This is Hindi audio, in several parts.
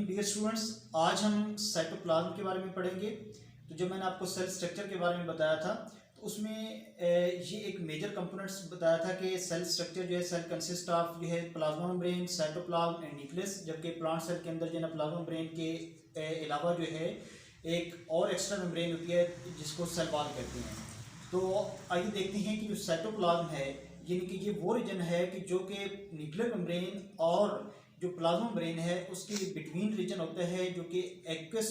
Morning dear students. आज हम साइटोप्लाज्म के बारे में पढ़ेंगे। तो जो मैंने आपको सेल स्ट्रक्चर के बारे में बताया था, तो उसमें ये एक मेजर कंपोनेंट्स बताया था कि सेल स्ट्रक्चर जो है सेल कंसिस्ट ऑफ जो है plasma membrane, cytoplasm and nucleus. जबकि प्लांट सेल के अंदर जो है ना प्लाज्मा मेम्ब्रेन के अलावा जो है एक और एक्स्ट्रा मेम्ब्रेन होती है जिसको सेल वॉल कहते हैं। तो आइए देखते हैं कि जो साइटोप्लाज्म है यानी कि ये वो रीजन है कि जो कि न्यूक्लियर मेम्ब्रेन और जो प्लाज्मा मेम्ब्रेन है उसके बिटवीन रीजन होता है, जो कि एक्वस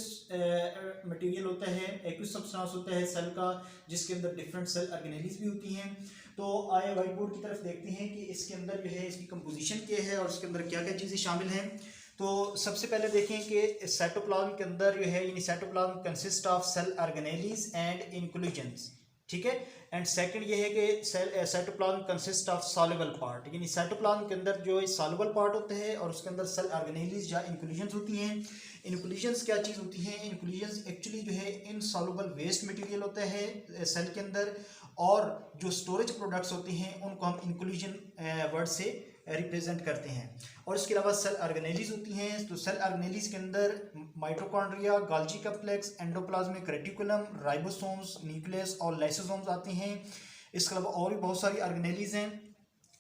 मटेरियल होता है, एक्वस सब्सटेंस होता है सेल का, जिसके अंदर डिफरेंट सेल ऑर्गेनेलिज भी होती हैं। तो आइए व्हाइट बोर्ड की तरफ देखते हैं कि इसके अंदर जो है इसकी कंपोजिशन क्या है और इसके अंदर क्या क्या चीज़ें शामिल हैं। तो सबसे पहले देखें कि साइटोप्लाज्म के अंदर जो है यानी cytoplasm consist of cell organelles and inclusions, ठीक है। एंड सेकंड ये है कि cytoplasm consist of soluble part, यानी साइटोप्लाज्म के अंदर जो सॉल्युबल पार्ट होते हैं और उसके अंदर सेल ऑर्गेनेलिज या इंक्लूजन्स होती हैं। इंक्लूजन्स क्या चीज़ होती हैं? इंक्लूजन्स एक्चुअली जो है इनसॉल्युबल वेस्ट मटेरियल होता है सेल के अंदर, और जो स्टोरेज प्रोडक्ट्स होते हैं उनको हम इंक्लूजन वर्ड से रिप्रेजेंट करते हैं। और इसके अलावा सेल ऑर्गेनेलिज होती हैं। तो सेल ऑर्गेनेलिज के अंदर mitochondria, Golgi complex, endoplasmic reticulum, ribosomes, nucleus और लाइसोसोम्स आते हैं। इसके अलावा और भी बहुत सारी ऑर्गेनेलिज हैं।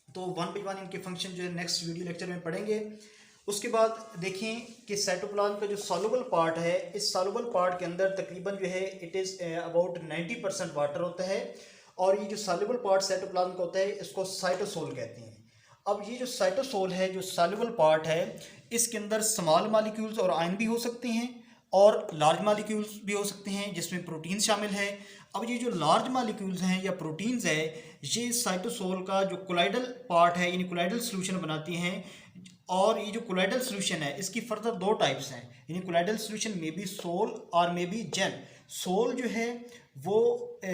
तो वन बाई वन इनके फंक्शन जो है नेक्स्ट वीडियो लेक्चर में पढ़ेंगे। उसके बाद देखें कि साइटोप्लाज्म का जो सॉल्युबल पार्ट है, इस सॉल्युबल पार्ट के अंदर तकरीबन जो है इट इज़ अबाउट 90% वाटर होता है। और ये जो सॉल्युबल पार्ट साइटोप्लाज्म का होता है इसको साइटोसोल कहते हैं। अब ये जो साइटोसोल है, जो सॉल्युबल पार्ट है, इसके अंदर स्मॉल मॉलिक्यूल्स और आयन भी हो सकते हैं और लार्ज मॉलिक्यूल्स भी हो सकते हैं जिसमें प्रोटीन शामिल है। अब ये जो लार्ज मॉलिक्यूल्स हैं या प्रोटीन्स है, ये साइटोसोल का जो कोलाइडल पार्ट है यानी कोलाइडल सोल्यूशन बनाती हैं। और ये जो कोलाइडल सोल्यूशन है इसकी फर्दर दो टाइप्स हैं, यानी कोलाइडल सोल्यूशन में बी सोल और में बी जेल। सोल जो है वो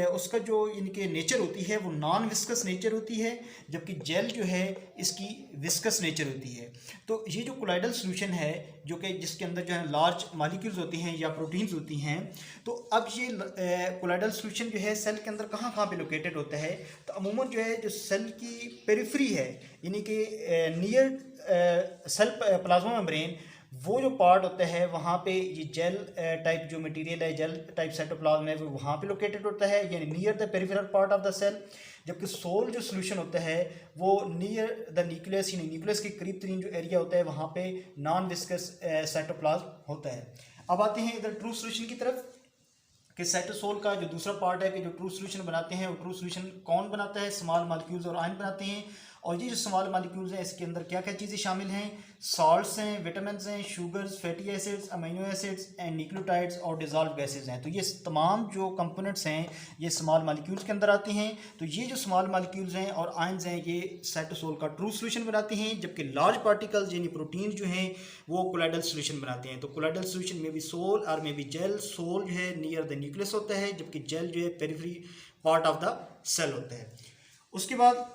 उसका जो इनके नेचर होती है वो नॉन विस्कस नेचर होती है, जबकि जेल जो है इसकी विस्कस नेचर होती है। तो ये जो कोलाइडल सोल्यूशन है जो कि जिसके अंदर जो है लार्ज मॉलिक्यूल्स होती हैं या प्रोटीन्स होती हैं, तो अब ये कोलाइडल सोल्यूशन जो है सेल के अंदर कहाँ कहाँ पे लोकेटेड होता है? तो अमूमन जो है जो सेल की पेरिफेरी है यानी कि नियर सेल प्लाज्मा मेम्ब्रेन, वो जो पार्ट होता है वहाँ पे ये जेल टाइप जो मटेरियल है, जेल टाइप साइटोप्लाज्म है, वो वहाँ पे लोकेटेड होता है यानी near the peripheral part of the cell. जबकि सोल जो सोल्यूशन होता है वो नियर द न्यूक्लियस यानी न्यूक्लियस के करीब तरीन जो एरिया होता है वहाँ पे नॉन विस्कस साइटोप्लाज्म होता है। अब आते हैं इधर ट्रू सोल्यूशन की तरफ कि साइटोसोल का जो दूसरा पार्ट है कि जो ट्रू सोल्यूशन बनाते हैं, वो ट्रू सोल्यूशन कौन बनाता है? स्मॉल मॉलिक्यूल्स और आयन बनाते हैं। और ये जो स्मॉल मॉलिक्यूल्स हैं इसके अंदर क्या क्या चीज़ें शामिल हैं? सॉल्ट्स हैं, विटामिन्स हैं, sugars, fatty acids, amino acids and nucleotides और डिजॉल्व गैसेज हैं। तो ये तमाम जो कंपोनेंट्स हैं ये स्मॉल मॉलिक्यूल्स के अंदर आती हैं। तो ये जो स्मॉल मॉलिक्यूल्स हैं और आयन्स हैं ये साइटोसोल का ट्रू सोल्यूशन बनाते हैं, जबकि लार्ज पार्टिकल्स यानी प्रोटीन जो हैं वो कोलाइडल सोल्यूशन बनाते हैं। तो कोलाइडल सोल्यूशन में भी सोल और में भी जेल। सोल जो है नियर द न्यूक्लियस होता है, जबकि जेल जो है periphery part of the cell होता है। उसके बाद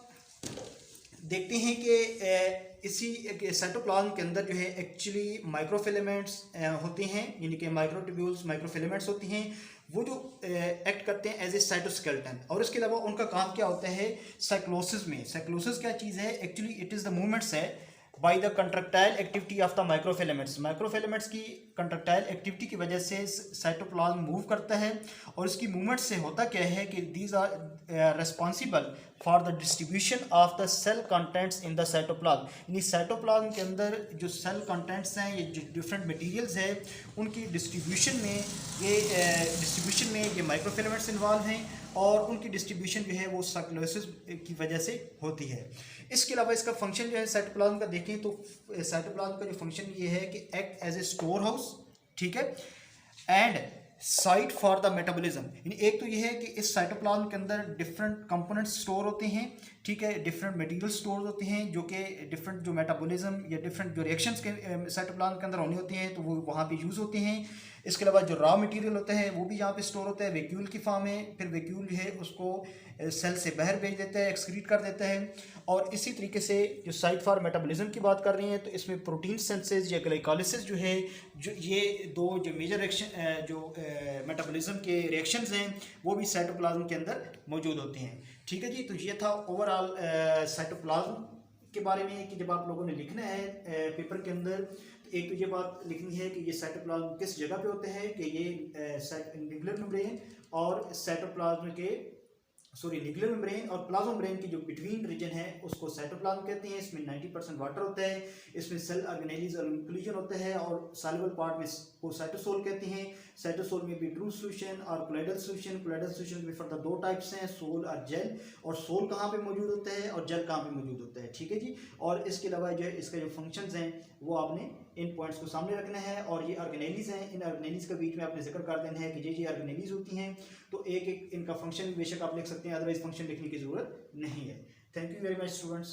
देखते हैं कि इसी साइटोप्लाज्म के अंदर जो है एक्चुअली माइक्रोफिलामेंट्स होते हैं, यानी कि माइक्रोट्यूब्यूल्स, माइक्रोफिलामेंट्स होती हैं, वो जो एक्ट करते हैं एज ए साइटोस्केलेटन। और इसके अलावा उनका काम क्या होता है साइक्लोसिस में? साइक्लोसिस क्या चीज़ है? Actually it is the movements है by the contractile activity of the microfilaments. Microfilaments की कंट्रक्टाइल एक्टिविटी की वजह से साइटोप्लाज्म मूव करता है। और इसकी मूवमेंट से होता क्या है कि these are responsible for the distribution of the cell contents in the cytoplasm. यानी साइटोप्लाज्म के अंदर जो सेल कंटेंट्स हैं, ये जो डिफरेंट मटेरियल्स हैं, उनकी डिस्ट्रीब्यूशन में ये माइक्रोफिलामेंट्स इन्वॉल्व हैं और उनकी डिस्ट्रीब्यूशन जो है वो साइक्लोसिस की वजह से होती है। इसके अलावा इसका फंक्शन जो है साइटोप्लाज्म का देखें तो साइटोप्लाज्म का जो फंक्शन ये है कि act as a store house, ठीक है, and site for the metabolism. यानी एक तो ये है कि इस साइटोप्लाज्म के अंदर डिफरेंट कंपोनेंट्स स्टोर होते हैं, ठीक है, डिफरेंट मटेरियल स्टोर होते हैं जो कि डिफरेंट जो मेटाबॉलिज्म या डिफरेंट जो रिएक्शंस के साइटोप्लाज्म के अंदर होनी होती हैं तो वो वहाँ पे यूज़ होते हैं। इसके अलावा जो रॉ मटेरियल होता है वो भी यहाँ पे स्टोर होता है वैक्यूल की फॉर्म में, फिर वैक्यूल जो है उसको सेल से बाहर भेज देता है, एक्सक्रीट कर देता है। और इसी तरीके से जो साइट फॉर मेटाबॉलिज्म की बात कर रहे हैं तो इसमें प्रोटीन सिंथेसिस या ग्लाइकोलिसिस जो है, जो ये दो जो मेजर रिएक्शन जो मेटाबॉलिज्म के रिएक्शंस हैं वो भी साइटोप्लाज्म के अंदर मौजूद होते हैं। ठीक है जी, तो ये था ओवरऑल साइटोप्लाज्म के बारे में कि जब आप लोगों ने लिखना है पेपर के अंदर तो एक तो ये बात लिखनी है कि ये साइटोप्लाज्म किस जगह पे होते हैं, कि ये न्यूक्लियर मेम्ब्रेन और साइटोप्लाज्म के न्यूक्लियर मेम्ब्रेन और प्लाज्मा मेम्ब्रेन की जो बिटवीन रीजन है उसको साइटोप्लाज्म कहते हैं। इसमें 90% वाटर होता है, इसमें सेल ऑर्गेनेलिज और इंक्लूजन होता है, और सॉल्युबल पार्ट में को साइटोसोल कहते हैं। साइटोसोल में भी ट्रू सोल्यूशन और कोलाइडल सोल्यूशन। कोलाइडल सोल्यूशन में फर्दर दो टाइप्स हैं, सोल और जेल। और सोल कहाँ पे मौजूद होता है और जेल कहाँ पे मौजूद होता है, ठीक है जी। और इसके अलावा जो है इसका जो फंक्शंस हैं वो आपने इन पॉइंट्स को सामने रखना है। और ये ऑर्गेनेलिज हैं, इन ऑर्गेनेलिज के बीच में आपने जिक्र कर देना है कि ये ऑर्गेनेलिज होती हैं। तो एक एक इनका फंक्शन बेशक आप लिख सकते हैं, अदरवाइज फंक्शन लिखने की जरूरत नहीं है। Thank you very much students.